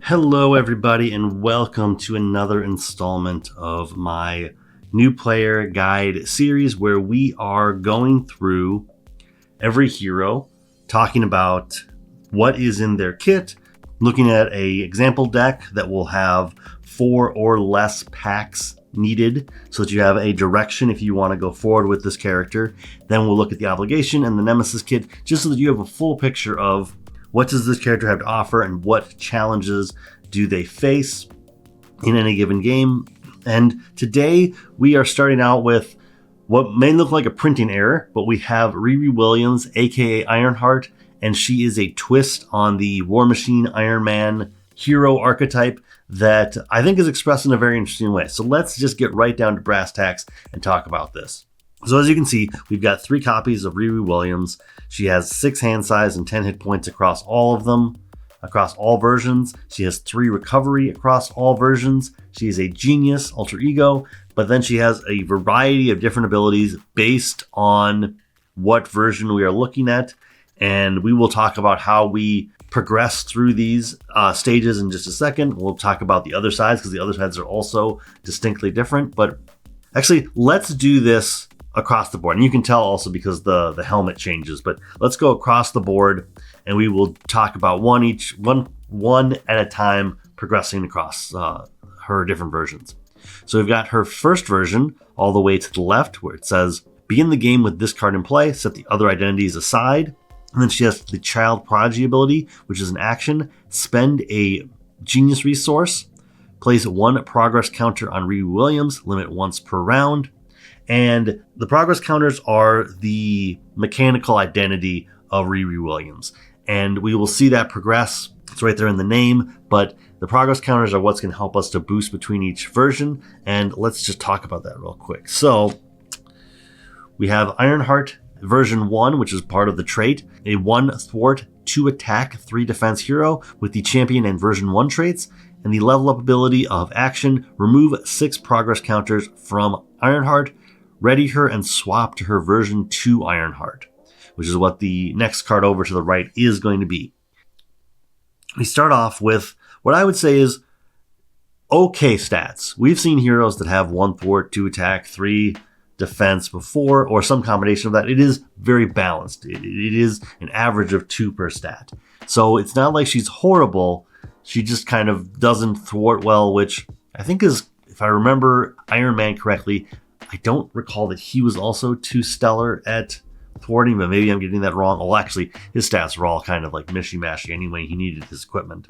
Hello, everybody, and welcome to another installment of my new player guide series where we are going through every hero, talking about what is in their kit, looking at an example deck that will have 4 or less packs needed so that you have a direction if you want to go forward with this character. Then we'll look at the obligation and the Nemesis kit just so that you have a full picture of what does this character have to offer and what challenges do they face in any given game. And today we are starting out with what may look like a printing error, but we have Riri Williams, aka Ironheart, and she is a twist on the War Machine Iron Man hero archetype that I think is expressed in a very interesting way. So let's just get right down to brass tacks and talk about this. So as you can see, we've got 3 copies of Riri Williams. She has 6 hand size and 10 hit points across all of them, across all versions. She has 3 recovery across all versions. She is a genius alter ego, but then she has a variety of different abilities based on what version we are looking at. And we will talk about how we progress through these stages in just a second. We'll talk about the other sides because the other sides are also distinctly different. But actually, let's do this across the board. And you can tell also because the helmet changes, but let's go across the board and we will talk about one at a time, progressing across her different versions. So we've got her first version all the way to the left where it says, begin the game with this card in play, set the other identities aside. And then she has the Child Prodigy ability, which is an action, spend a genius resource, place 1 progress counter on Riri Williams, limit once per round. And the progress counters are the mechanical identity of Riri Williams. And we will see that progress. It's right there in the name, but the progress counters are what's going to help us to boost between each version. And let's just talk about that real quick. So we have Ironheart version 1, which is part of the trait, a 1 thwart, 2 attack, 3 defense hero with the champion and version 1 traits. And the level up ability of action, remove 6 progress counters from Ironheart, ready her and swap to her version 2 Ironheart, which is what the next card over to the right is going to be. We start off with what I would say is okay stats. We've seen heroes that have 1 thwart, 2 attack, 3 defense before, or some combination of that. It is very balanced. It is an average of 2 per stat. So it's not like she's horrible. She just kind of doesn't thwart well, which I think is, if I remember Iron Man correctly, I don't recall that he was also too stellar at thwarting, but maybe I'm getting that wrong. Well, actually, his stats were all kind of like mishy-mashy anyway. He needed his equipment.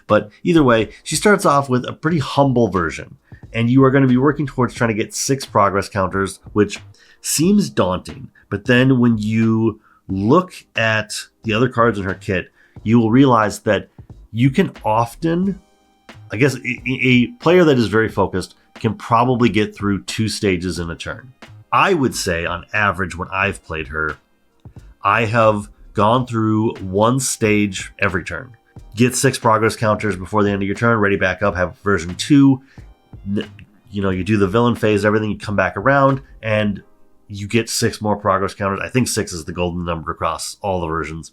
But either way, she starts off with a pretty humble version, and you are going to be working towards trying to get 6 progress counters, which seems daunting. But then when you look at the other cards in her kit, you will realize that you can often, I guess, a player that is very focused can probably get through 2 stages in a turn. I would say on average when I've played her, I have gone through 1 stage every turn. Get 6 progress counters before the end of your turn, ready back up, have version 2. You do the villain phase, everything, you come back around, and you get 6 more progress counters. I think 6 is the golden number across all the versions.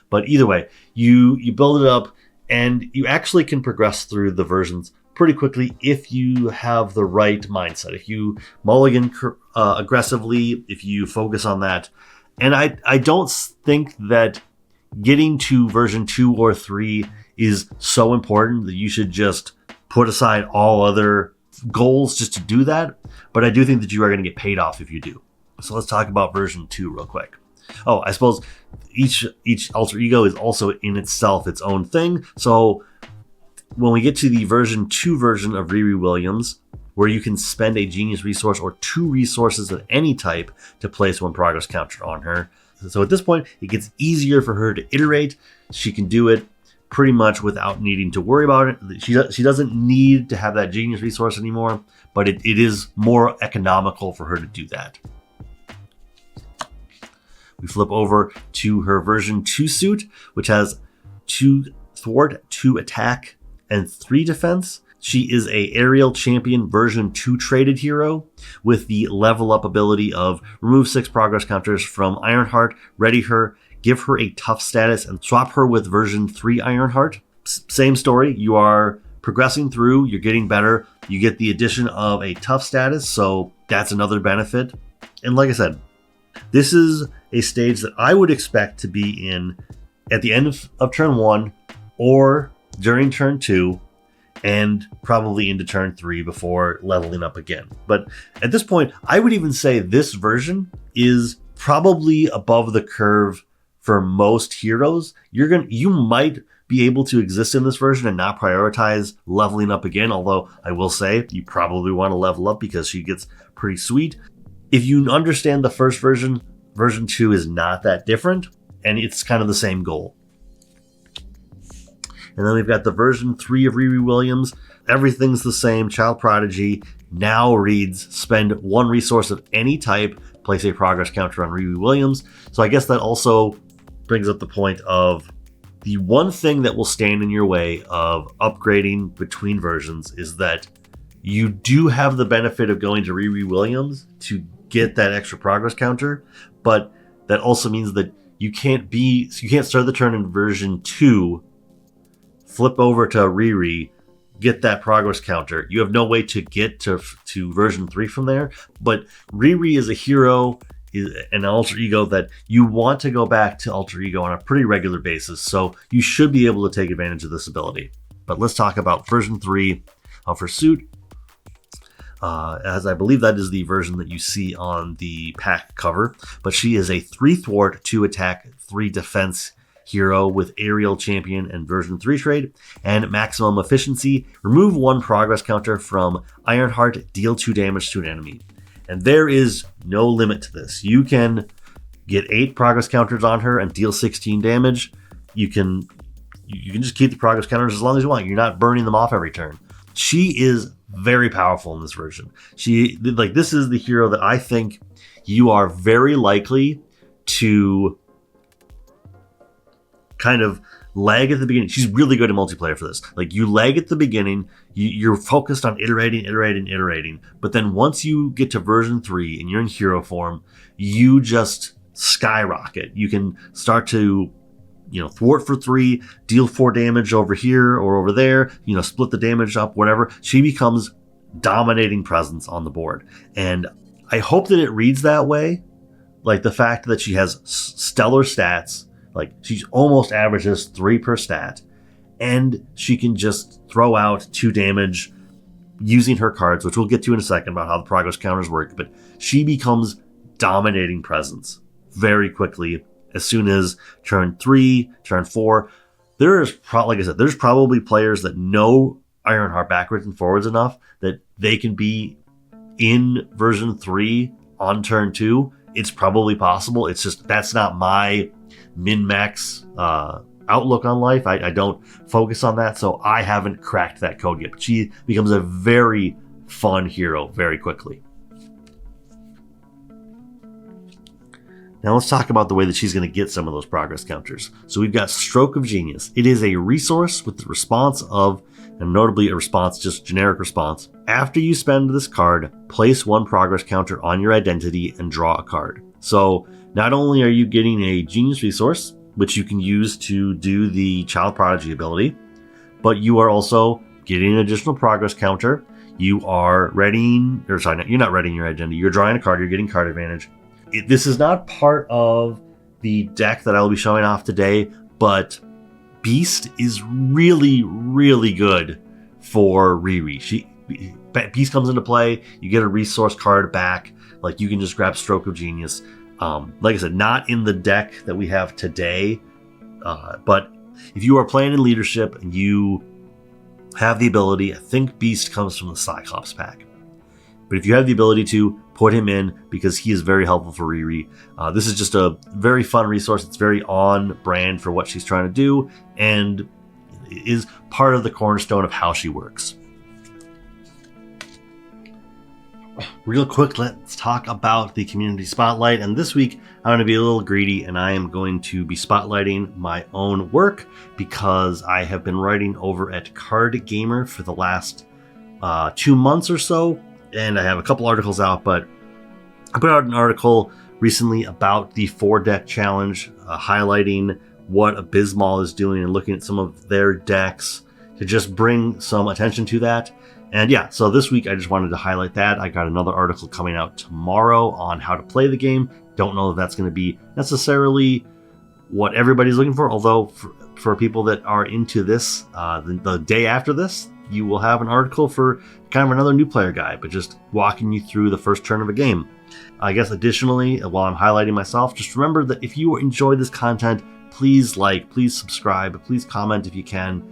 But either way, you build it up, and you actually can progress through the versions pretty quickly if you have the right mindset. If you mulligan aggressively, if you focus on that. And I don't think that getting to version 2 or 3 is so important that you should just put aside all other goals just to do that. But I do think that you are going to get paid off if you do. So let's talk about version 2 real quick. Oh, I suppose each alter ego is also in itself its own thing. So when we get to the version 2 version of Riri Williams, where you can spend a genius resource or 2 resources of any type to place 1 progress counter on her. So at this point, it gets easier for her to iterate. She can do it pretty much without needing to worry about it. She doesn't need to have that genius resource anymore, but it is more economical for her to do that. We flip over to her version 2 suit, which has 2 thwart, 2 attack, and 3 defense. She is a aerial champion version 2 traded hero with the level up ability of remove 6 progress counters from Ironheart, ready her, give her a tough status, and swap her with version 3 Ironheart. same story. You are progressing through, you're getting better. You get the addition of a tough status, so that's another benefit. And like I said, this is a stage that I would expect to be in at the end of turn 1 or during turn 2 and probably into turn 3 before leveling up again. But at this point, I would even say this version is probably above the curve for most heroes. You might be able to exist in this version and not prioritize leveling up again, although I will say you probably want to level up because she gets pretty sweet. If you understand the first version, version 2 is not that different, and it's kind of the same goal. And then we've got the version 3 of Riri Williams. Everything's the same. Child Prodigy now reads, spend 1 resource of any type, place a progress counter on Riri Williams. So I guess that also brings up the point of the one thing that will stand in your way of upgrading between versions is that you do have the benefit of going to Riri Williams to get that extra progress counter, but that also means that you can't start the turn in version 2, flip over to Riri, get that progress counter. You have no way to get to version 3 from there, but Riri is a hero, an alter ego that you want to go back to alter ego on a pretty regular basis, so you should be able to take advantage of this ability. But let's talk about version 3 of her suit, as I believe that is the version that you see on the pack cover. But she is a 3 thwart, 2 attack, 3 defense hero with aerial champion and version 3 trait and maximum efficiency. Remove 1 progress counter from Ironheart, deal 2 damage to an enemy. And there is no limit to this. You can get 8 progress counters on her and deal 16 damage. You can just keep the progress counters as long as you want. You're not burning them off every turn. She is very powerful in this version. This is the hero that I think you are very likely to kind of lag at the beginning. She's really good in multiplayer for this. Like, you lag at the beginning, you're focused on iterating, but then once you get to version 3 and you're in hero form, you just skyrocket. You can start to, thwart for 3, deal 4 damage over here or over there, split the damage up, whatever. She becomes dominating presence on the board. And I hope that it reads that way. Like, the fact that she has stellar stats, like she's almost averages 3 per stat, and she can just throw out 2 damage using her cards, which we'll get to in a second about how the progress counters work. But she becomes dominating presence very quickly as soon as turn 3, turn 4. There's probably players that know Ironheart backwards and forwards enough that they can be in version 3 on turn 2. It's probably possible. It's just that's not my min-max outlook on life. I don't focus on that, so I haven't cracked that code yet. But she becomes a very fun hero very quickly. Now let's talk about the way that she's going to get some of those progress counters. So we've got Stroke of Genius. It is a resource with the response of, and notably a response, just generic response. After you spend this card, place 1 progress counter on your identity and draw a card. So not only are you getting a genius resource, which you can use to do the Child Prodigy ability, but you are also getting an additional progress counter. You are readying, you're not readying your identity. You're drawing a card, you're getting card advantage. This is not part of the deck that I will be showing off today, but Beast is really, really good for Riri. Beast comes into play, you get a resource card back, like you can just grab Stroke of Genius. Like I said, not in the deck that we have today, but if you are playing in leadership and you have the ability, I think Beast comes from the Cyclops pack. But if you have the ability to, put him in because he is very helpful for Riri. This is just a very fun resource. It's very on brand for what she's trying to do and is part of the cornerstone of how she works. Real quick, let's talk about the community spotlight. And this week, I'm going to be a little greedy and I am going to be spotlighting my own work because I have been writing over at Card Gamer for the last 2 months or so. And I have a couple articles out, but I put out an article recently about the 4-deck challenge, highlighting what Abysmal is doing and looking at some of their decks to just bring some attention to that. And yeah, so this week I just wanted to highlight that. I got another article coming out tomorrow on how to play the game. Don't know if that's going to be necessarily what everybody's looking for, although for people that are into this, the day after this, you will have an article for kind of another new player guide, but just walking you through the first turn of a game. I guess additionally, while I'm highlighting myself, just remember that if you enjoy this content, please like, please subscribe, please comment if you can.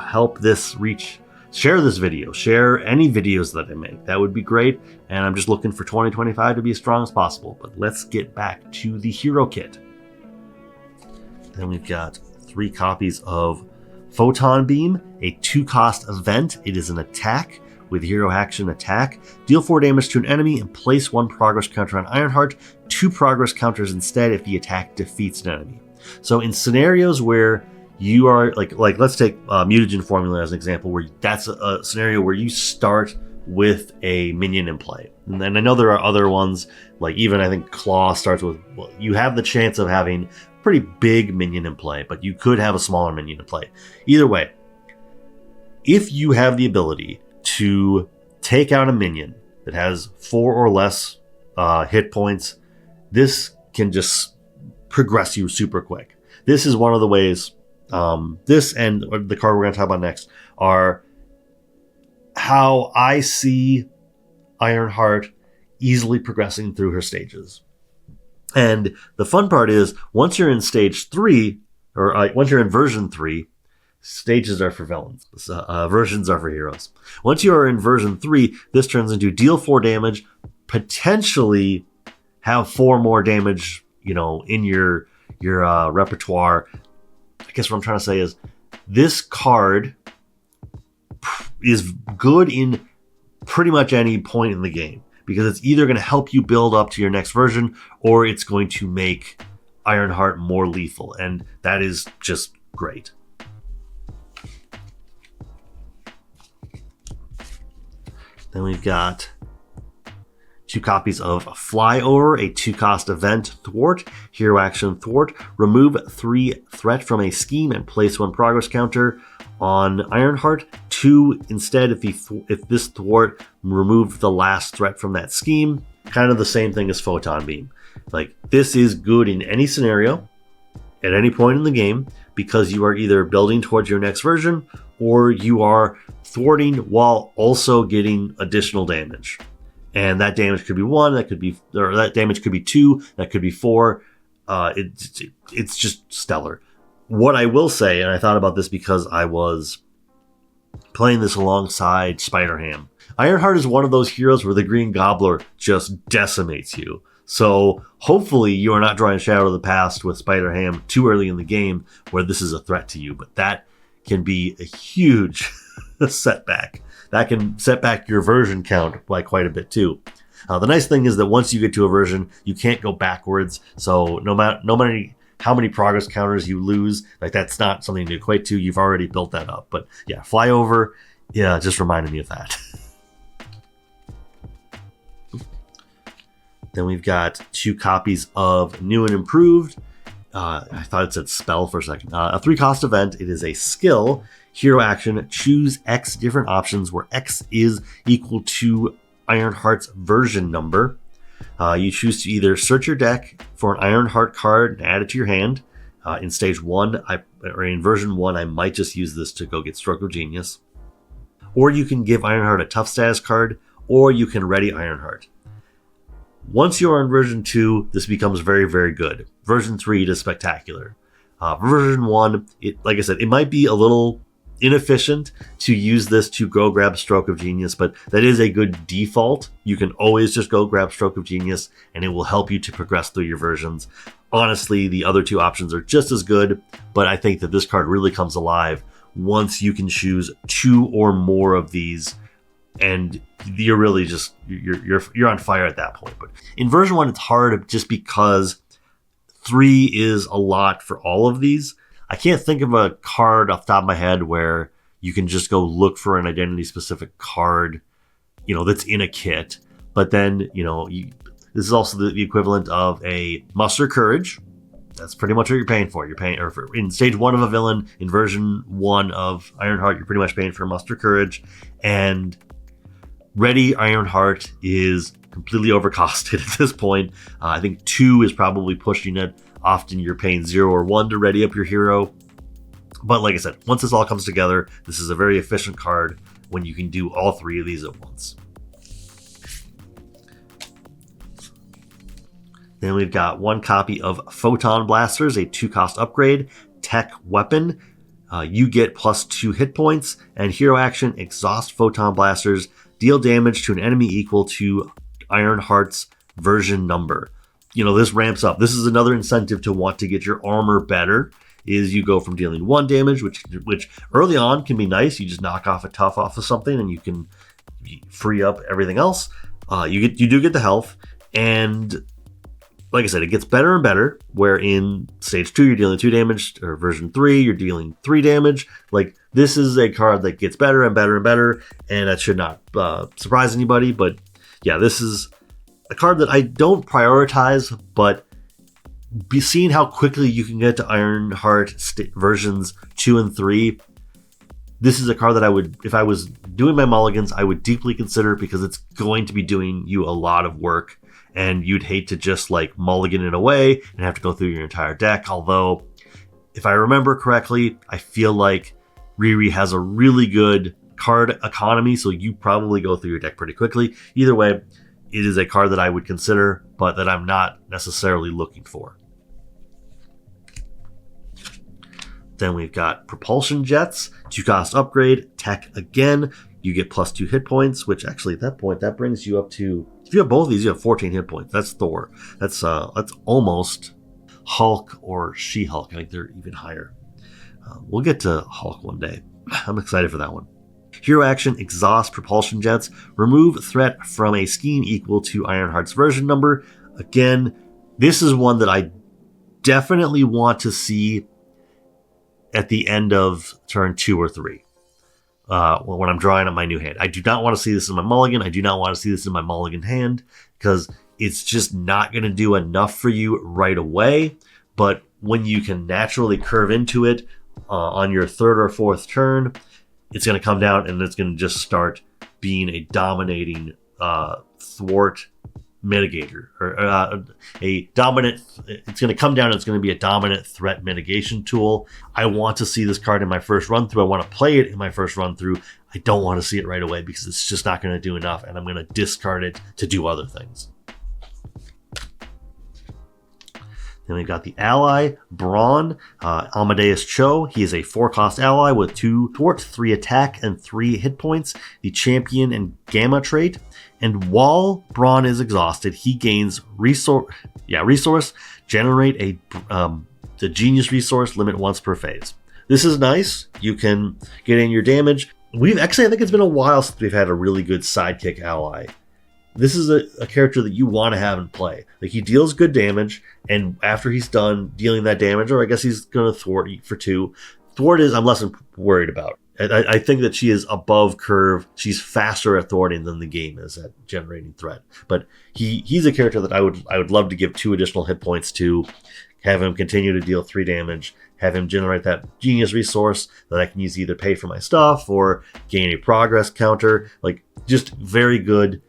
Help this reach. Share this video, share any videos that I make. That would be great. And I'm just looking for 2025 to be as strong as possible. But let's get back to the hero kit. Then we've got 3 copies of Photon Beam, a 2-cost event. It is an attack with hero action attack. Deal 4 damage to an enemy and place 1 progress counter on Ironheart, 2 progress counters instead if the attack defeats an enemy. So in scenarios where you are like let's take Mutagen Formula as an example, where that's a scenario where you start with a minion in play. And then I know there are other ones, like even I think Claw starts with, well, you have the chance of having a pretty big minion in play, but you could have a smaller minion in play. Either way, if you have the ability to take out a minion that has 4 or less hit points, this can just progress you super quick. This is one of the ways. This and the card we're going to talk about next are how I see Ironheart easily progressing through her stages. And the fun part is, once you're in stage 3, or once you're in version 3, stages are for villains. Versions are for heroes. Once you are in version 3, this turns into deal 4 damage, potentially have 4 more damage, in your repertoire. I guess what I'm trying to say is this card is good in pretty much any point in the game, because it's either going to help you build up to your next version, or it's going to make Ironheart more lethal, and that is just great. Then we've got 2 copies of Flyover, a 2-cost event thwart, hero action thwart. Remove 3 threat from a scheme and place 1 progress counter on Ironheart. 2 instead if this thwart removed the last threat from that scheme. Kind of the same thing as Photon Beam. Like, this is good in any scenario, at any point in the game, because you are either building towards your next version, or you are thwarting while also getting additional damage. And that damage could be 1, that damage could be 2, that could be 4. It's just stellar. What I will say, and I thought about this because I was playing this alongside Spider-Ham. Ironheart is one of those heroes where the Green Gobbler just decimates you. So hopefully you are not drawing Shadow of the Past with Spider-Ham too early in the game where this is a threat to you. But that can be a huge setback. That can set back your version count by quite a bit too. The nice thing is that once you get to a version, you can't go backwards. So no matter how many progress counters you lose, like, that's not something to equate to. You've already built that up. But yeah, Flyover, yeah, just reminded me of that. Then we've got 2 copies of New and Improved. I thought it said spell for a second. A 3-cost event. It is a skill. Hero action. Choose X different options where X is equal to Ironheart's version number. You choose to either search your deck for an Ironheart card and add it to your hand. In stage 1, or in version 1, I might just use this to go get Stroke of Genius. Or you can give Ironheart a tough status card, or you can ready Ironheart. Once you are in version 2, this becomes very, very good. Version 3 is spectacular. Version 1, like I said, it might be a little inefficient to use this to go grab Stroke of Genius, but that is a good default. You can always just go grab Stroke of Genius, and it will help you to progress through your versions. Honestly, the other 2 options are just as good, but I think that this card really comes alive once you can choose 2 or more of these, and you're really just you're on fire at that point. But in version 1, it's hard just because 3 is a lot for all of these. I can't think of a card off the top of my head where you can just go look for an identity-specific card, that's in a kit. But then, this is also the equivalent of a Muster Courage. That's pretty much what you're paying for. You're paying, in stage 1 of a villain, in version 1 of Ironheart, you're pretty much paying for muster courage. And ready Ironheart is completely overcosted at this point. I think 2 is probably pushing it. Often you're paying 0 or 1 to ready up your hero. But like I said, once this all comes together, this is a very efficient card when you can do all 3 of these at once. Then we've got 1 copy of Photon Blasters, a 2-cost upgrade, tech weapon. You get +2 hit points, and hero action, exhaust Photon Blasters, deal damage to an enemy equal to Ironheart's version number. This ramps up. This is another incentive to want to get your armor better, is you go from dealing 1 damage, which early on can be nice. You just knock off a tough off of something, and you can free up everything else. You do get the health, and like I said, it gets better and better, where in stage 2, you're dealing 2 damage, or version 3, you're dealing 3 damage. Like, this is a card that gets better and better and better, and that should not surprise anybody. But yeah, this is a card that I don't prioritize, but seeing how quickly you can get to Ironheart versions 2 and 3, this is a card that I would, if I was doing my mulligans, I would deeply consider, because it's going to be doing you a lot of work. And you'd hate to just like mulligan it away and have to go through your entire deck. Although, if I remember correctly, I feel like Riri has a really good card economy, so you probably go through your deck pretty quickly. Either way, it is a card that I would consider, but that I'm not necessarily looking for. Then we've got Propulsion Jets, 2-cost upgrade, tech again. You get +2 hit points, which actually at that point, that brings you up to, if you have both of these, you have 14 hit points. That's Thor. That's almost Hulk or She-Hulk. I think they're even higher. We'll get to Hulk one day. I'm excited for that one. Hero action, exhaust Propulsion Jets. Remove threat from a scheme equal to Ironheart's version number. Again, this is one that I definitely want to see at the end of turn 2 or 3. When I'm drawing up my new hand. I do not want to see this in my mulligan. I do not want to see this in my mulligan hand, because it's just not going to do enough for you right away. But when you can naturally curve into it on your 3rd or 4th turn, it's going to come down and it's going to just start being a dominating thwart mitigator, or a dominant. It's going to come down and it's going to be a dominant threat mitigation tool. I want to see this card in my first run through. I want to play it in my first run through. I don't want to see it right away, because it's just not going to do enough, and I'm going to discard it to do other things. Then we've got the ally, Brawn, Amadeus Cho. He is a 4-cost ally with 2 thwart, 3 attack, and 3 hit points. The champion and gamma trait. And while Brawn is exhausted, he gains resource. Generate the genius resource limit once per phase. This is nice. You can get in your damage. I think it's been a while since we've had a really good sidekick ally. This is a character that you want to have in play. Like, he deals good damage, and after he's done dealing that damage, or I guess he's going to thwart for 2. Thwart is I'm less worried about. I think that she is above curve. She's faster at thwarting than the game is at generating threat. But he's a character that I would love to give 2 additional hit points to, have him continue to deal 3 damage, have him generate that genius resource that I can use to either pay for my stuff or gain a progress counter. Like, just very good.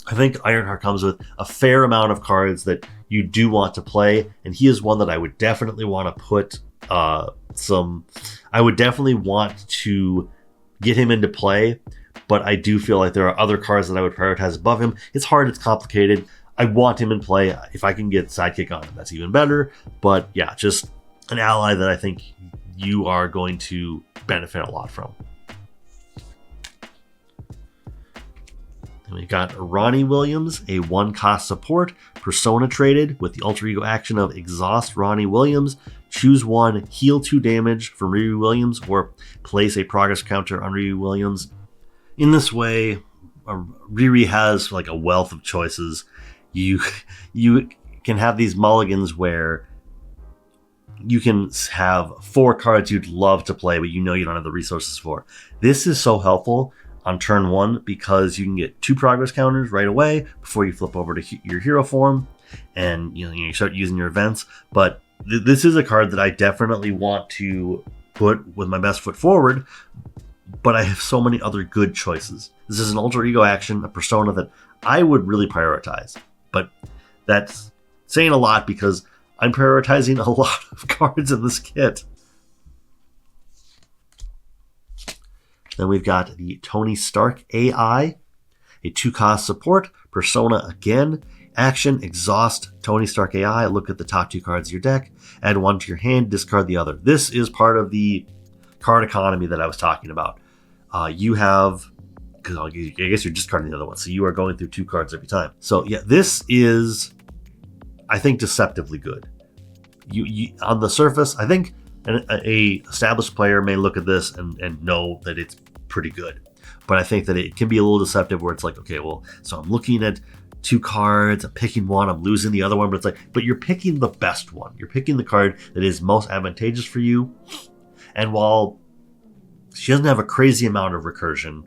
I think Ironheart comes with a fair amount of cards that you do want to play, and he is one that I would definitely want to put I would definitely want to get him into play, but I do feel like there are other cards that I would prioritize above him. It's hard, it's complicated. I want him in play. If I can get sidekick on him, that's even better. But yeah, just an ally that I think you are going to benefit a lot from. And we got Ronnie Williams, a 1-cost support, persona traded with the alter ego action of exhaust Ronnie Williams. Choose 1, heal 2 damage from Riri Williams, or place a progress counter on Riri Williams. In this way, Riri has like a wealth of choices. You can have these mulligans where you can have 4 cards you'd love to play, but you know you don't have the resources for. This is so helpful on turn 1, because you can get 2 progress counters right away before you flip over to your hero form, and you start using your events. But this is a card that I definitely want to put with my best foot forward, but I have so many other good choices. This is an alter ego action, a persona that I would really prioritize. But that's saying a lot because I'm prioritizing a lot of cards in this kit. Then we've got the Tony Stark AI, a 2-cost support, persona again, action, exhaust Tony Stark AI, look at the top 2 cards of your deck, add 1 to your hand, discard the other. This is part of the card economy that I was talking about. You have, because I guess you're discarding the other one, so you are going through 2 cards every time. So yeah, this is, I think, deceptively good. You on the surface, I think a established player may look at this and know that it's pretty good. But I think that it can be a little deceptive where it's like, okay, well, so I'm looking at 2 cards, I'm picking one, I'm losing the other one, but it's like, but you're picking the best one. You're picking the card that is most advantageous for you. And while she doesn't have a crazy amount of recursion,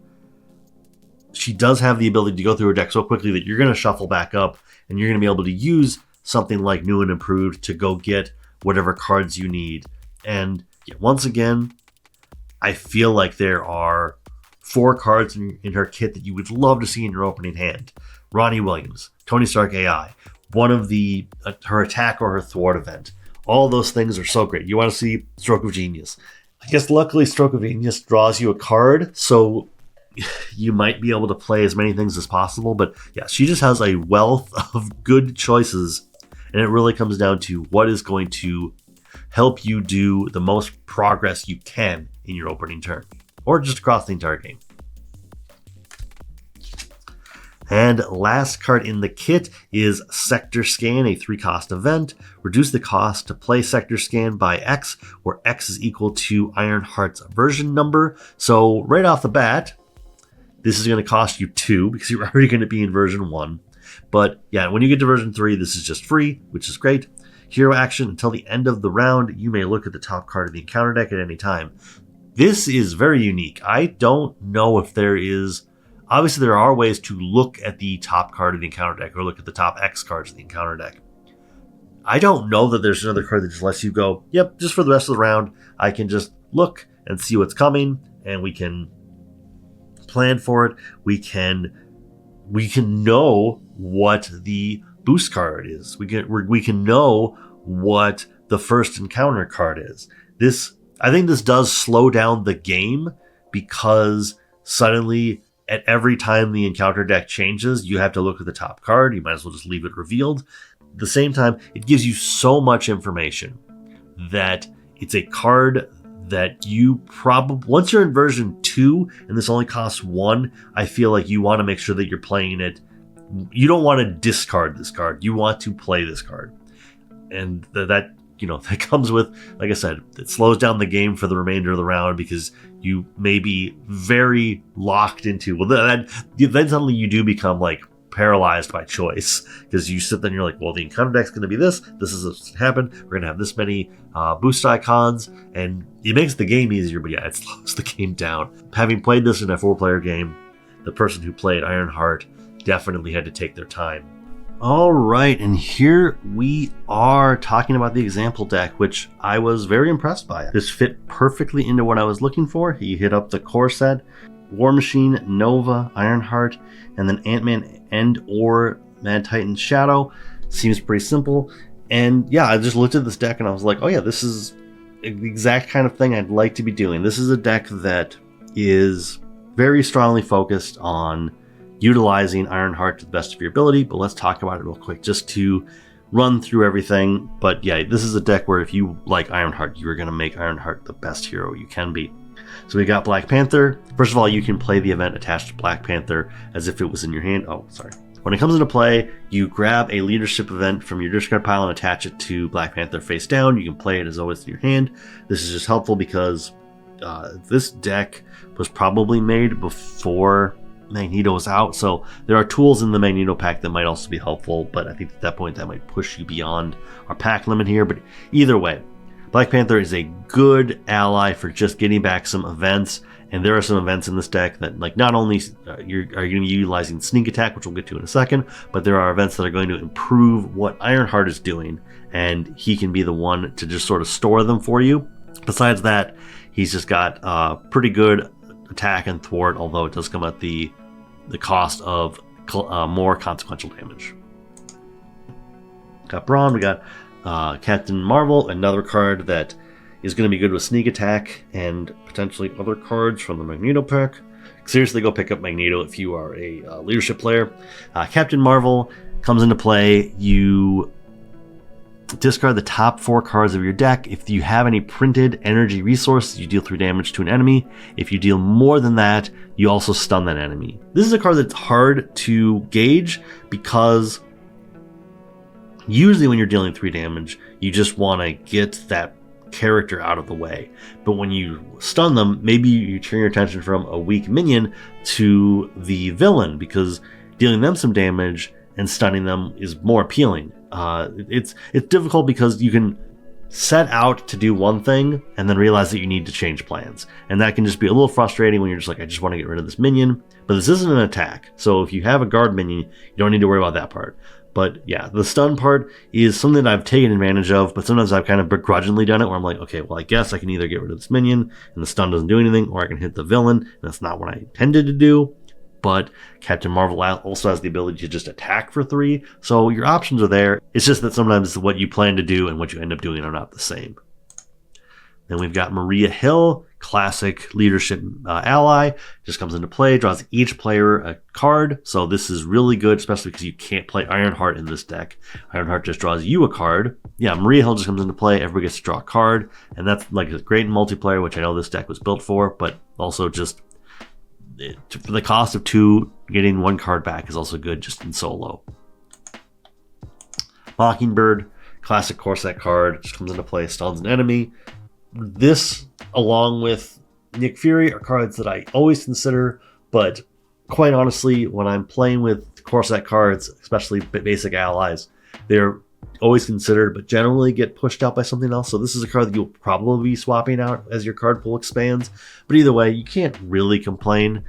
she does have the ability to go through her deck so quickly that you're going to shuffle back up and you're going to be able to use something like New and Improved to go get whatever cards you need. And once again, I feel like there are 4 cards in her kit that you would love to see in your opening hand. Ronnie Williams, Tony Stark AI, one of the her attack or her thwart event. All those things are so great. You want to see Stroke of Genius. I guess luckily Stroke of Genius draws you a card, so you might be able to play as many things as possible. But yeah, she just has a wealth of good choices, and it really comes down to what is going to help you do the most progress you can in your opening turn, or just across the entire game. And last card in the kit is Sector Scan, a 3-cost event. Reduce the cost to play Sector Scan by X, where X is equal to Ironheart's version number. So right off the bat, this is going to cost you 2 because you're already going to be in version 1. But yeah, when you get to version 3, this is just free, which is great. Hero action, until the end of the round, you may look at the top card of the encounter deck at any time. This is very unique. I don't know if there is... Obviously, there are ways to look at the top card of the encounter deck or look at the top X cards of the encounter deck. I don't know that there's another card that just lets you go, yep, just for the rest of the round, I can just look and see what's coming, and we can plan for it. We can know what the boost card is. We can know what the first encounter card is. I think this does slow down the game because suddenly at every time the encounter deck changes, you have to look at the top card. You might as well just leave it revealed. At the same time, it gives you so much information that it's a card that you probably, once you're in version 2 and this only costs 1, I feel like you want to make sure that you're playing it. You don't want to discard this card. You want to play this card. And that comes with, like I said, it slows down the game for the remainder of the round because you may be very locked into, then suddenly you do become like paralyzed by choice because you sit there and you're like, well, the encounter deck's going to be this is what's going to happen. We're going to have this many boost icons, and it makes the game easier, but yeah, it slows the game down. Having played this in a 4-player game, the person who played Ironheart definitely had to take their time. All right, and here we are talking about the example deck, which I was very impressed by. This fit perfectly into what I was looking for. He hit up the core set, War Machine, Nova, Ironheart, and then Ant-Man and/or Mad Titan Shadow. Seems pretty simple. And yeah, I just looked at this deck and I was like, oh yeah, this is the exact kind of thing I'd like to be doing. This is a deck that is very strongly focused on utilizing Ironheart to the best of your ability, but let's talk about it real quick just to run through everything. But yeah, this is a deck where if you like Ironheart, you are going to make Ironheart the best hero you can be. So we got Black Panther. First of all, you can play the event attached to Black Panther as if it was in your hand. Oh, sorry. When it comes into play, you grab a leadership event from your discard pile and attach it to Black Panther face down. You can play it as always in your hand. This is just helpful because this deck was probably made before Magneto was out, so there are tools in the Magneto pack that might also be helpful, but I think at that point that might push you beyond our pack limit here. But either way, Black Panther is a good ally for just getting back some events, and there are some events in this deck that, like, not only are you going to be utilizing sneak attack, which we'll get to in a second, but there are events that are going to improve what Ironheart is doing and he can be the one to just sort of store them for you. Besides that, he's just got pretty good attack and thwart, although it does come at the cost of more consequential damage. Got Brawn, we got Captain Marvel, another card that is going to be good with sneak attack and potentially other cards from the Magneto pack. Seriously, go pick up Magneto if you are a leadership player. Captain Marvel comes into play. You discard the top 4 cards of your deck. If you have any printed energy resources, you deal 3 damage to an enemy. If you deal more than that, you also stun that enemy. This is a card that's hard to gauge because usually when you're dealing 3 damage, you just want to get that character out of the way. But when you stun them, maybe you turn your attention from a weak minion to the villain, because dealing them some damage and stunning them is more appealing. It's difficult because you can set out to do one thing and then realize that you need to change plans, and that can just be a little frustrating when you're just like, I just want to get rid of this minion. But this isn't an attack, so if you have a guard minion, you don't need to worry about that part. But yeah, the stun part is something that I've taken advantage of, but sometimes I've kind of begrudgingly done it where I'm like, okay, well, I guess I can either get rid of this minion and the stun doesn't do anything, or I can hit the villain, and that's not what I intended to do. But Captain Marvel also has the ability to just attack for 3, so your options are there. It's just that sometimes what you plan to do and what you end up doing are not the same. Then we've got Maria Hill, classic leadership ally. Just comes into play, draws each player a card. So this is really good, especially because you can't play Ironheart in this deck. Ironheart just draws you a card. Yeah, Maria Hill just comes into play. Everybody gets to draw a card. And that's like great in multiplayer, which I know this deck was built for, but also just for the cost of 2, getting 1 card back is also good just in solo. Mockingbird, classic core set card, just comes into play, stuns an enemy. This, along with Nick Fury, are cards that I always consider, but quite honestly, when I'm playing with core set cards, especially basic allies, they're always considered, but generally get pushed out by something else. So this is a card that you'll probably be swapping out as your card pool expands. But either way, you can't really complain.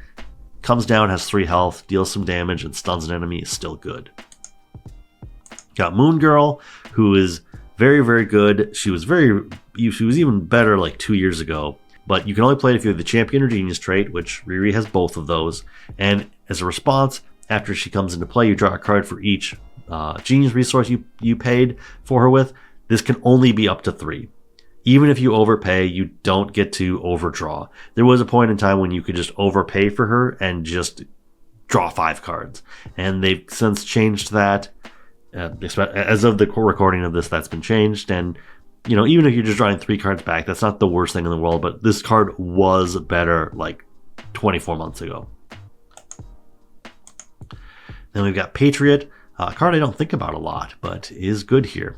Comes down, has 3 health, deals some damage, and stuns an enemy, is still good. Got Moon Girl, who is very, very good. She was even better like 2 years ago, but you can only play it if you have the Champion or Genius trait, which Riri has both of those. And as a response, after she comes into play, you draw a card for each Genius resource you paid for her with. This can only be up to 3. Even if you overpay, you don't get to overdraw. There was a point in time when you could just overpay for her and just draw 5 cards, and they've since changed that. As of the recording of this, that's been changed, and even if you're just drawing 3 cards back, that's not the worst thing in the world, but this card was better like 24 months ago. Then we've got Patriot, a card I don't think about a lot, but is good here.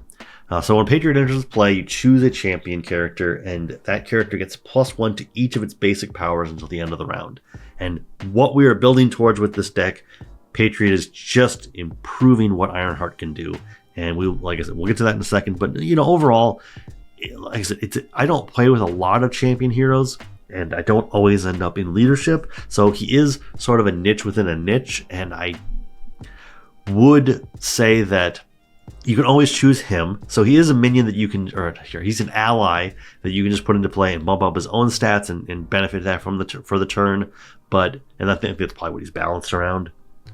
So when Patriot enters play, you choose a champion character, and that character gets +1 to each of its basic powers until the end of the round. And what we are building towards with this deck, Patriot is just improving what Ironheart can do. And like I said, we'll get to that in a second. But overall, like I said, I don't play with a lot of champion heroes, and I don't always end up in leadership. So he is sort of a niche within a niche, and I would say that you can always choose him. So he is a minion that you can, he's an ally that you can just put into play and bump up his own stats and benefit that for the turn. And I think that's probably what he's balanced around.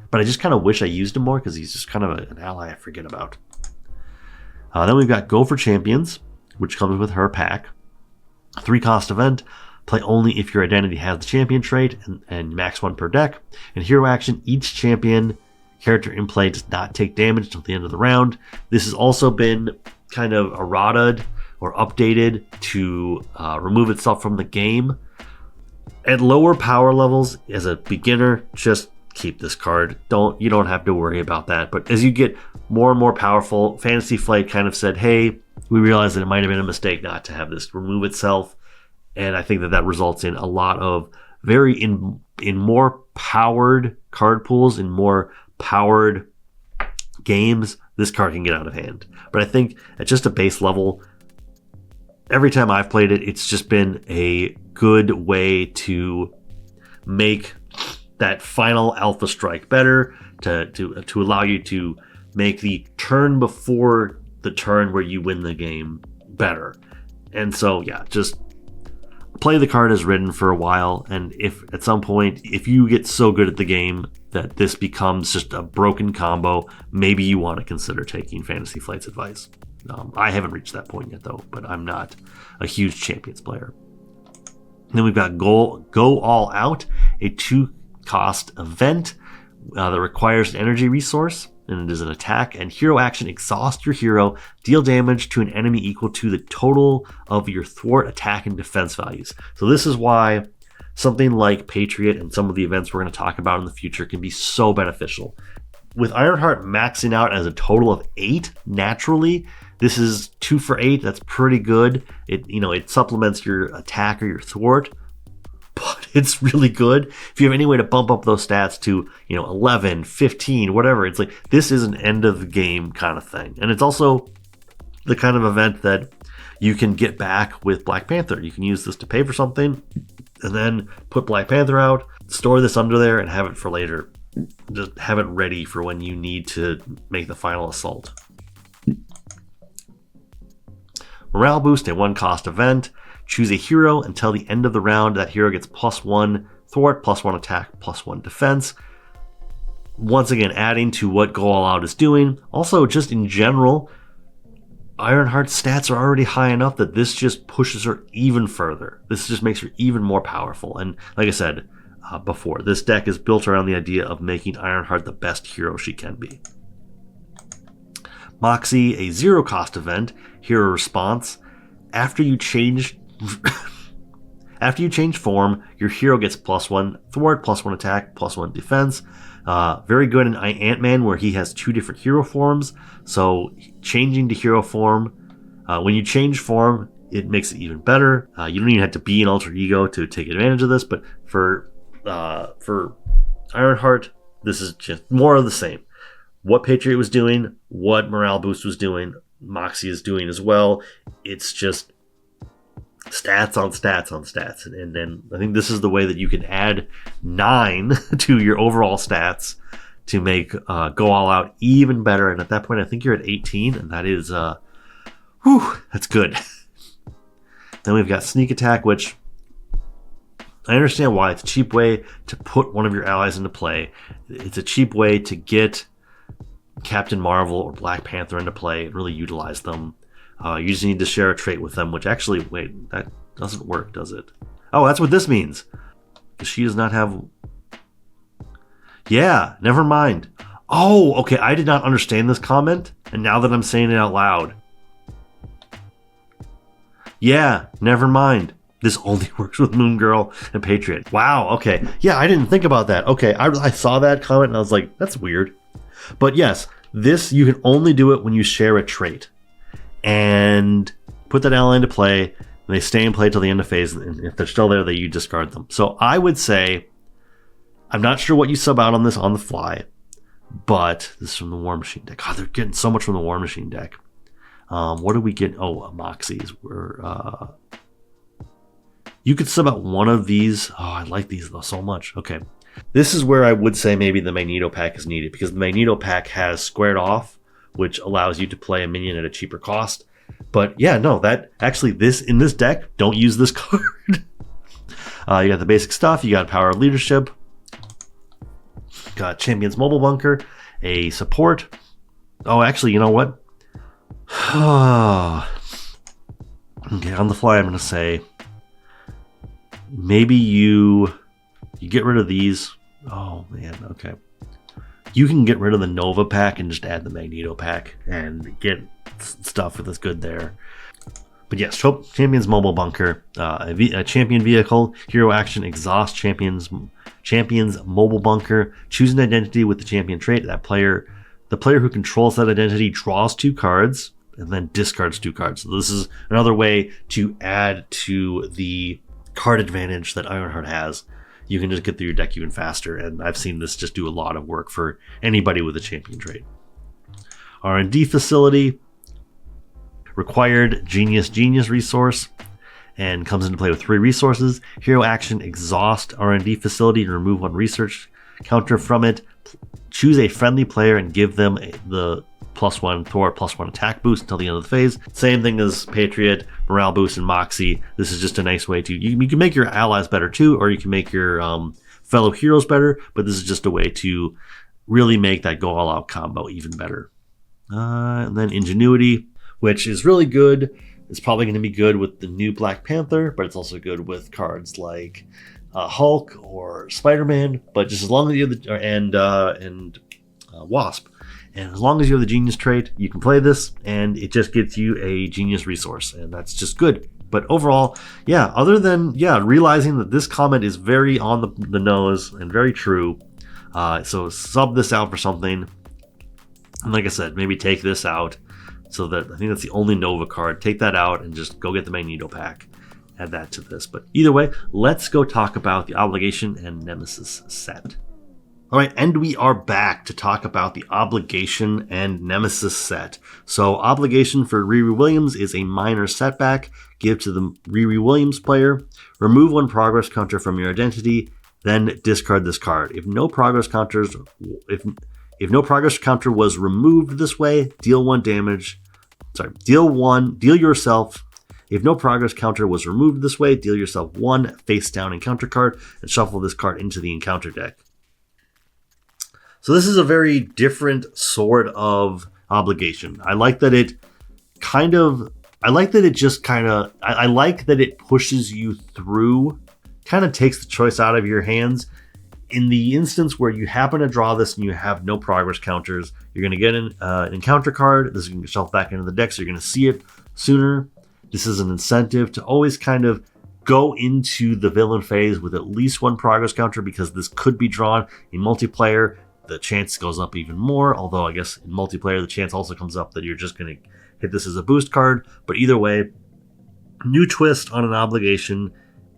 But I just kind of wish I used him more because he's just kind of an ally I forget about. Then we've got Go for Champions, which comes with her pack. 3-cost event. Play only if your identity has the champion trait and max 1 per deck. And hero action, each champion character in play does not take damage until the end of the round. This has also been kind of errataed or updated to remove itself from the game. At lower power levels, as a beginner, just keep this card. You don't have to worry about that. But as you get more and more powerful, Fantasy Flight kind of said, hey, we realized that it might have been a mistake not to have this remove itself. And I think that results in a lot of in more powered card pools, in more powered games. This card can get out of hand. But I think at just a base level, every time I've played it, it's just been a good way to make that final alpha strike better, to allow you to make the turn before the turn where you win the game better. And so, yeah, just play the card as written for a while. And if at some point, if you get so good at the game that this becomes just a broken combo, maybe you want to consider taking Fantasy Flight's advice. I haven't reached that point yet, though, but I'm not a huge Champions player. Then we've got Go All Out, a 2-cost event that requires an energy resource, and it is an attack. And hero action, exhaust your hero, deal damage to an enemy equal to the total of your thwart, attack, and defense values. So this is why something like Patriot and some of the events we're going to talk about in the future can be so beneficial. With Ironheart maxing out as a total of 8 naturally, this is 2 for 8. That's pretty good. It supplements your attack or your thwart, but it's really good. If you have any way to bump up those stats to 11, 15, whatever, it's like this is an end of the game kind of thing. And it's also the kind of event that you can get back with Black Panther. You can use this to pay for something and then put Black Panther out, store this under there, and have it for later. Just have it ready for when you need to make the final assault. Morale boost, a 1-cost event. Choose a hero until the end of the round. That hero gets +1 thwart, +1 attack, +1 defense. Once again, adding to what Go All Out is doing. Also, just in general, Ironheart's stats are already high enough that this just pushes her even further. This just makes her even more powerful. And like I said before, this deck is built around the idea of making Ironheart the best hero she can be. Moxie, a 0-cost event. Hero response. After you change form, your hero gets +1 thwart, +1 attack, +1 defense. Very good in Ant-Man, where he has 2 different hero forms. So changing to hero form, when you change form, it makes it even better. You don't even have to be an alter ego to take advantage of this, but for Ironheart, this is just more of the same. What Patriot was doing, what Morale Boost was doing, Moxie is doing as well. It's just stats on stats on stats. And then I think this is the way that you can add 9 to your overall stats to make Go All Out even better. And at that point, I think you're at 18, and that is, that's good. Then we've got Sneak Attack, which I understand why. It's a cheap way to put one of your allies into play. It's a cheap way to get Captain Marvel or Black Panther into play and really utilize them. You just need to share a trait with them, which actually, wait, that doesn't work, does it? Oh, that's what this means. Because she does not have... Yeah, never mind. Oh, okay, I did not understand this comment, and now that I'm saying it out loud. Yeah, never mind. This only works with Moon Girl and Patriot. Wow, okay. Yeah, I didn't think about that. Okay, I saw that comment and I was like, that's weird. But yes, this, you can only do it when you share a trait. And put that ally into play, and they stay in play till the end of phase, and if they're still there, you discard them. So I would say, I'm not sure what you sub out on this on the fly, but this is from the War Machine deck. God, they're getting so much from the War Machine deck. What do we get? Oh, Moxies. You could sub out one of these. Oh, I like these though so much. Okay. This is where I would say maybe the Magneto pack is needed, because the Magneto pack has Squared Off, which allows you to play a minion at a cheaper cost. But yeah, no, that actually, this in this deck, don't use this card. You got the basic stuff. You got Power of Leadership. Got Champion's Mobile Bunker, a support. Oh, actually, you know what? Okay, on the fly, I'm going to say maybe you get rid of these. Oh, man, okay. You can get rid of the Nova pack and just add the Magneto pack and get stuff that's good there. But yes, Champion's Mobile Bunker, a champion vehicle, hero action, exhaust Champion's Mobile Bunker, choose an identity with the champion trait. The player who controls that identity draws 2 cards and then discards 2 cards. So this is another way to add to the card advantage that Ironheart has. You can just get through your deck even faster, and I've seen this just do a lot of work for anybody with a champion trait. R&D facility, required Genius resource, and comes into play with 3 resources. Hero action, exhaust R&D facility and remove 1 research counter from it. Choose a friendly player and give them the +1 thwart, +1 attack boost until the end of the phase. Same thing as Patriot, morale boost, and Moxie. This is just a nice way to, you can make your allies better too, or you can make your fellow heroes better, but this is just a way to really make that go all out combo even better. And then Ingenuity, which is really good. It's probably going to be good with the new Black Panther, but it's also good with cards like Hulk or Spider-Man. But just as long as you have the Wasp, and as long as you have the Genius trait, you can play this, and it just gets you a Genius resource, and that's just good. But overall, yeah, other than realizing that this comment is very on the nose and very true, so sub this out for something. And like I said, maybe take this out. So that I think that's the only Nova card. Take that out and just go get the Magneto pack. Add that to this. But either way, let's go talk about the Obligation and Nemesis set. All right, and we are back to talk about the Obligation and Nemesis set. So Obligation for Riri Williams is a minor setback. Give to the Riri Williams player. Remove one progress counter from your identity. Then discard this card. If no progress counter was removed this way, deal yourself. If no progress counter was removed this way, deal yourself 1 face down encounter card and shuffle this card into the encounter deck. So this is a very different sort of Obligation. I like that it pushes you through, kind of takes the choice out of your hands. In the instance where you happen to draw this and you have no progress counters, you're going to get an encounter card. This is going to shuffle back into the deck, so you're going to see it sooner. This is an incentive to always kind of go into the villain phase with at least 1 progress counter, because this could be drawn. In multiplayer, the chance goes up even more, although I guess in multiplayer the chance also comes up that you're just going to hit this as a boost card. But either way, new twist on an Obligation,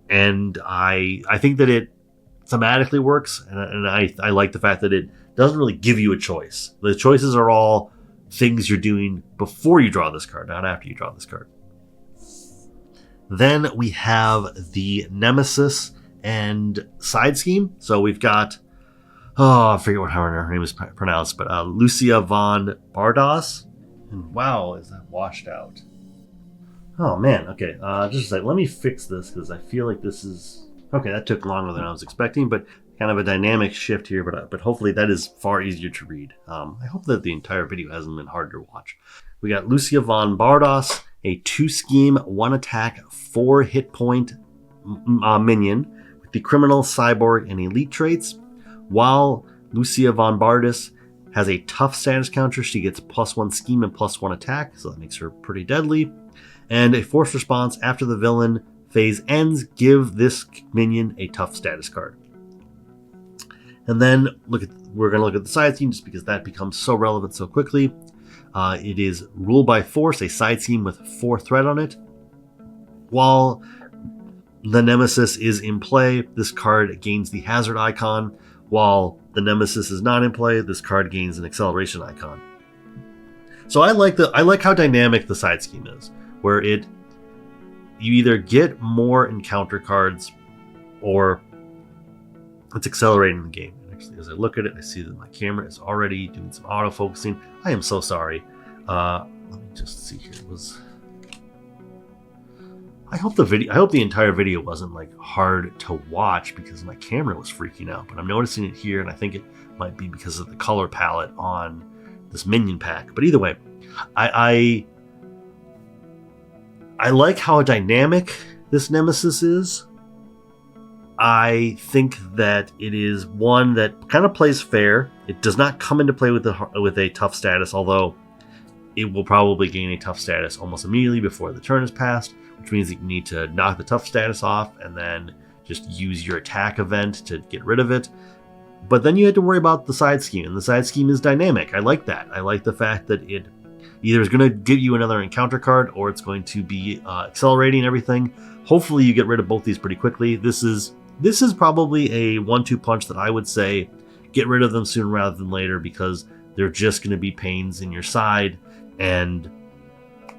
and I think that it thematically works, and I like the fact that it doesn't really give you a choice. The choices are all things you're doing before you draw this card, not after you draw this card. Then we have the Nemesis and side scheme. So we've got, I forget how her name is pronounced, but Lucia von Bardas. And wow, is that washed out? Oh man, okay. Just a sec, let me fix this, because I feel like this is... Okay, that took longer than I was expecting, but kind of a dynamic shift here, but hopefully that is far easier to read. I hope that the entire video hasn't been hard to watch. We got Lucia von Bardas, a 2-scheme, 1 attack, 4 hit point minion with the Criminal, Cyborg, and Elite traits. While Lucia von Bardas has a tough status counter, she gets +1 scheme and +1 attack, so that makes her pretty deadly. And a forced response after the villain phase ends, give this minion a tough status card. And then we're going to look at the side scheme, just because that becomes so relevant so quickly. It is Rule by Force, a side scheme with 4 threat on it. While the Nemesis is in play, this card gains the hazard icon. While the Nemesis is not in play, this card gains an acceleration icon. So I like how dynamic the side scheme is, where you either get more encounter cards or it's accelerating the game. And actually, as I look at it, I see that my camera is already doing some auto-focusing. I am so sorry. Let me just see here. I hope the entire video wasn't like hard to watch, because my camera was freaking out. But I'm noticing it here, and I think it might be because of the color palette on this minion pack. But either way, I like how dynamic this Nemesis is. I think that it is one that kind of plays fair. It does not come into play with a tough status, although it will probably gain a tough status almost immediately before the turn is passed, which means that you need to knock the tough status off and then just use your attack event to get rid of it. But then you have to worry about the side scheme, and the side scheme is dynamic. I like that. I like the fact that it either is going to give you another encounter card, or it's going to be accelerating everything. Hopefully you get rid of both these pretty quickly. This is probably a 1-2 punch that I would say get rid of them sooner rather than later, because they're just going to be pains in your side, and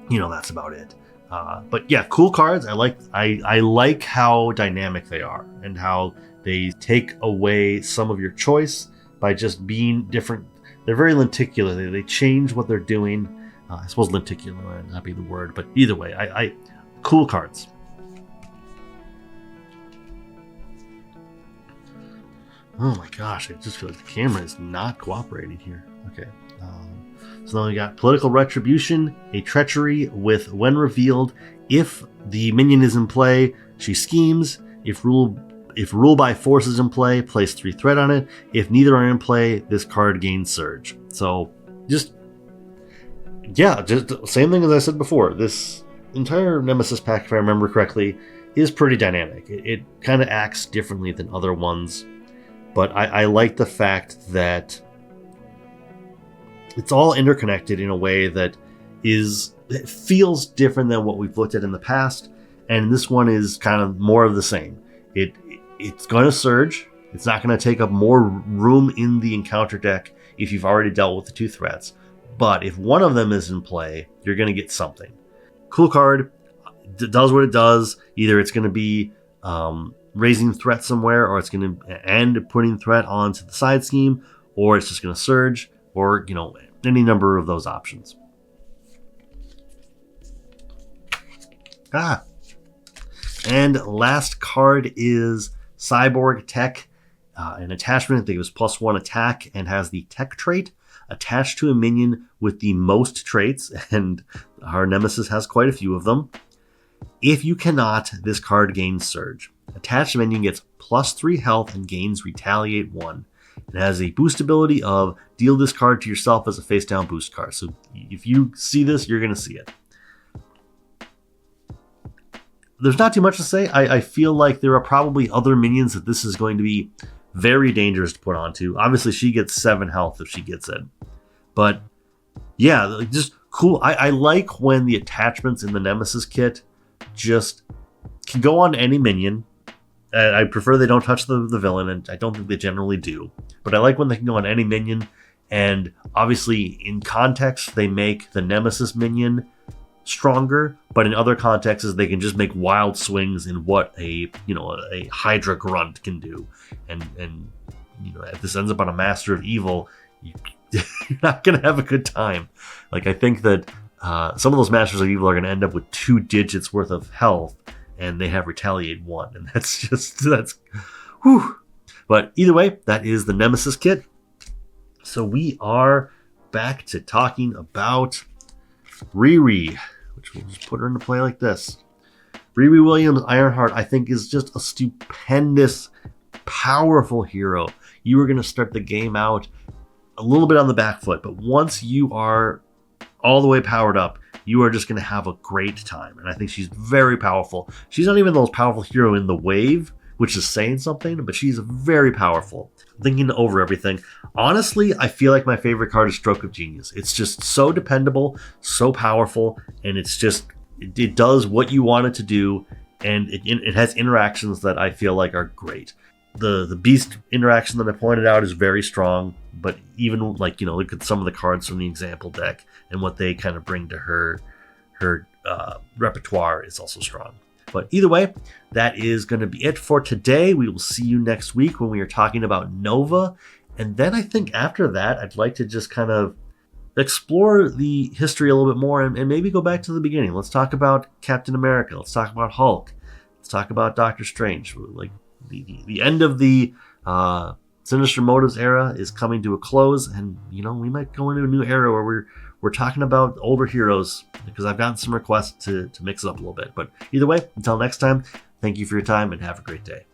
that's about it. But yeah, cool cards. I like how dynamic they are, and how they take away some of your choice by just being different. they're very lenticular. They change what they're doing. I suppose lenticular might not be the word, but either way, I cool cards. Oh my gosh, I just feel like the camera is not cooperating here. Okay. So then we got Political Retribution, a treachery with when revealed, if the minion is in play, she schemes. If rule by force is in play, place 3 threat on it. If neither are in play, this card gains surge. So just same thing as I said before. This entire Nemesis pack, if I remember correctly, is pretty dynamic. It kind of acts differently than other ones, but I like the fact that it's all interconnected in a way that it feels different than what we've looked at in the past, and this one is kind of more of the same. It's going to surge. It's not going to take up more room in the encounter deck if you've already dealt with the 2 threats. But if one of them is in play, you're going to get something. Cool card. It does what it does. Either it's going to be raising threat somewhere, or it's going to end putting threat onto the side scheme, or it's just going to surge, or any number of those options. And last card is Cyborg Tech, an attachment. I think it was +1 attack and has the tech trait attached to a minion with the most traits, and our Nemesis has quite a few of them. If you cannot, this card gains surge. Attached minion gets +3 health and gains retaliate 1. It has a boost ability of deal this card to yourself as a face down boost card. So if you see this, you're going to see it. There's not too much to say. I feel like there are probably other minions that this is going to be very dangerous to put onto. Obviously, she gets 7 health if she gets it. But yeah, just cool. I like when the attachments in the Nemesis kit just can go on any minion. I prefer they don't touch the villain, and I don't think they generally do. But I like when they can go on any minion. And obviously, in context, they make the Nemesis minion stronger, but in other contexts they can just make wild swings in what a Hydra grunt can do, and if this ends up on a Master of Evil, you're not gonna have a good time. Like, I think that some of those Masters of Evil are gonna end up with 2 digits worth of health, and they have retaliate 1, and that's whew. But either way, that is the Nemesis kit. So we are back to talking about Riri, which we'll just put her into play like this. Riri Williams, Ironheart, I think is just a stupendous, powerful hero. You are going to start the game out a little bit on the back foot, but once you are all the way powered up, you are just going to have a great time. And I think she's very powerful. She's not even the most powerful hero in the wave, which is saying something, but she's very powerful. Thinking over everything. Honestly, I feel like my favorite card is Stroke of Genius. It's just so dependable, so powerful, and it does what you want it to do, and it has interactions that I feel like are great. The Beast interaction that I pointed out is very strong, but even look at some of the cards from the example deck and what they kind of bring to her repertoire is also strong. But either way, that is going to be it for today. We will see you next week when we are talking about Nova. And then I think after that, I'd like to just kind of explore the history a little bit more and maybe go back to the beginning. Let's talk about Captain America. Let's talk about Hulk. Let's talk about Doctor Strange. Like the end of the Sinister Motives era is coming to a close, and we might go into a new era where we're talking about older heroes, because I've gotten some requests to mix it up a little bit. But either way, until next time, thank you for your time and have a great day.